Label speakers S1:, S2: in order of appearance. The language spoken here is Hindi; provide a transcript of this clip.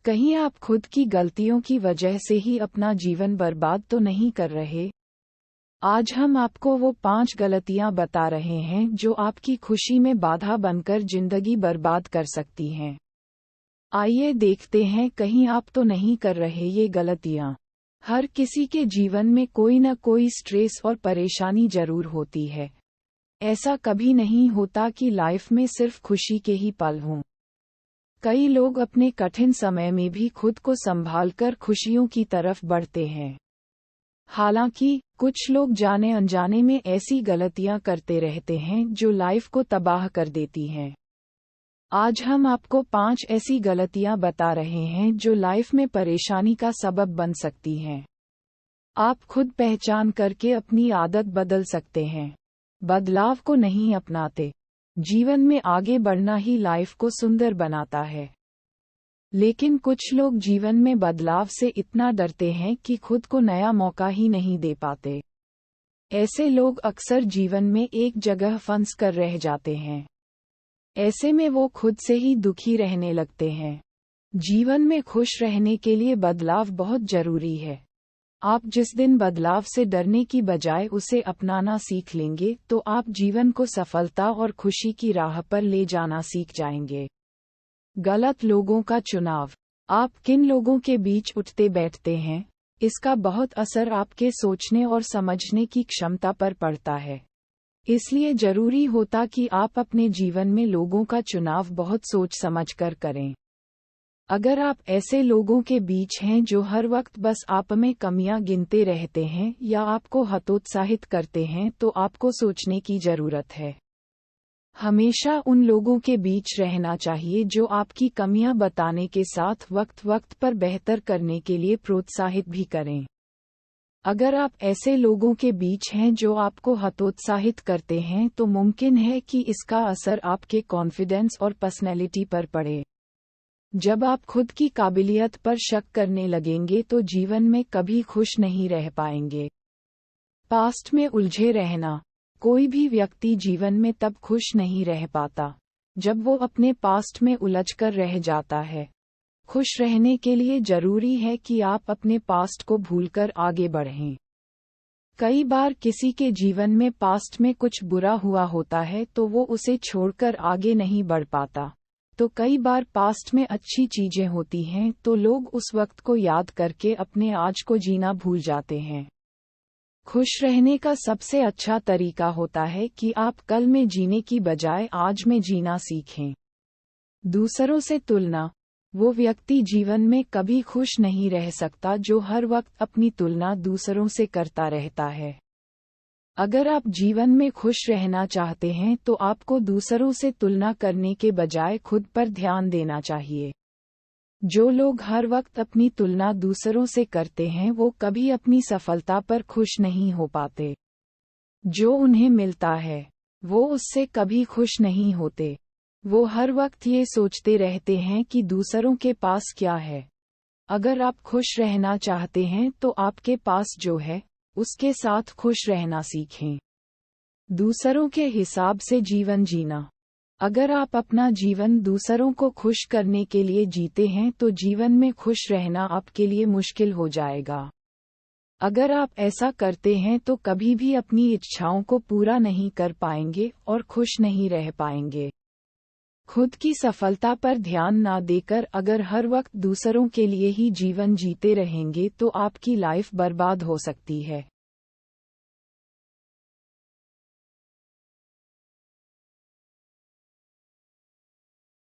S1: कहीं आप खुद की गलतियों की वजह से ही अपना जीवन बर्बाद तो नहीं कर रहे? आज हम आपको वो 5 गलतियां बता रहे हैं जो आपकी खुशी में बाधा बनकर जिंदगी बर्बाद कर सकती हैं। आइए देखते हैं कहीं आप तो नहीं कर रहे ये गलतियां। हर किसी के जीवन में कोई न कोई स्ट्रेस और परेशानी जरूर होती है। ऐसा कभी नहीं होता कि लाइफ में सिर्फ खुशी के ही पल हों। कई लोग अपने कठिन समय में भी खुद को संभालकर खुशियों की तरफ बढ़ते हैं। हालांकि कुछ लोग जाने अनजाने में ऐसी गलतियां करते रहते हैं जो लाइफ को तबाह कर देती हैं। आज हम आपको 5 ऐसी गलतियां बता रहे हैं जो लाइफ में परेशानी का सबब बन सकती हैं। आप खुद पहचान करके अपनी आदत बदल सकते हैं। बदलाव को नहीं अपनाते। जीवन में आगे बढ़ना ही लाइफ को सुंदर बनाता है। लेकिन कुछ लोग जीवन में बदलाव से इतना डरते हैं कि खुद को नया मौका ही नहीं दे पाते। ऐसे लोग अक्सर जीवन में एक जगह फंस कर रह जाते हैं। ऐसे में वो खुद से ही दुखी रहने लगते हैं। जीवन में खुश रहने के लिए बदलाव बहुत जरूरी है। आप जिस दिन बदलाव से डरने की बजाय उसे अपनाना सीख लेंगे तो आप जीवन को सफलता और खुशी की राह पर ले जाना सीख जाएंगे। गलत लोगों का चुनाव। आप किन लोगों के बीच उठते बैठते हैं, इसका बहुत असर आपके सोचने और समझने की क्षमता पर पड़ता है। इसलिए जरूरी होता कि आप अपने जीवन में लोगों का चुनाव बहुत सोच समझ कर करें। अगर आप ऐसे लोगों के बीच हैं जो हर वक्त बस आप में कमियां गिनते रहते हैं या आपको हतोत्साहित करते हैं तो आपको सोचने की जरूरत है। हमेशा उन लोगों के बीच रहना चाहिए जो आपकी कमियां बताने के साथ वक्त वक्त पर बेहतर करने के लिए प्रोत्साहित भी करें। अगर आप ऐसे लोगों के बीच हैं जो आपको हतोत्साहित करते हैं तो मुमकिन है कि इसका असर आपके कॉन्फिडेंस और पर्सनैलिटी पर पड़े। जब आप खुद की काबिलियत पर शक करने लगेंगे तो जीवन में कभी खुश नहीं रह पाएंगे। पास्ट में उलझे रहना। कोई भी व्यक्ति जीवन में तब खुश नहीं रह पाता जब वो अपने पास्ट में उलझकर रह जाता है। खुश रहने के लिए जरूरी है कि आप अपने पास्ट को भूलकर आगे बढ़ें। कई बार किसी के जीवन में पास्ट में कुछ बुरा हुआ होता है तो वो उसे छोड़कर आगे नहीं बढ़ पाता। तो कई बार पास्ट में अच्छी चीजें होती हैं तो लोग उस वक्त को याद करके अपने आज को जीना भूल जाते हैं। खुश रहने का सबसे अच्छा तरीका होता है कि आप कल में जीने की बजाय आज में जीना सीखें। दूसरों से तुलना। वो व्यक्ति जीवन में कभी खुश नहीं रह सकता जो हर वक्त अपनी तुलना दूसरों से करता रहता है। अगर आप जीवन में खुश रहना चाहते हैं तो आपको दूसरों से तुलना करने के बजाय खुद पर ध्यान देना चाहिए। जो लोग हर वक्त अपनी तुलना दूसरों से करते हैं वो कभी अपनी सफलता पर खुश नहीं हो पाते। जो उन्हें मिलता है वो उससे कभी खुश नहीं होते। वो हर वक्त ये सोचते रहते हैं कि दूसरों के पास क्या है। अगर आप खुश रहना चाहते हैं तो आपके पास जो है उसके साथ खुश रहना सीखें। दूसरों के हिसाब से जीवन जीना। अगर आप अपना जीवन दूसरों को खुश करने के लिए जीते हैं तो जीवन में खुश रहना आपके लिए मुश्किल हो जाएगा। अगर आप ऐसा करते हैं तो कभी भी अपनी इच्छाओं को पूरा नहीं कर पाएंगे और खुश नहीं रह पाएंगे। खुद की सफलता पर ध्यान ना देकर अगर हर वक्त दूसरों के लिए ही जीवन जीते रहेंगे तो आपकी लाइफ बर्बाद हो सकती है।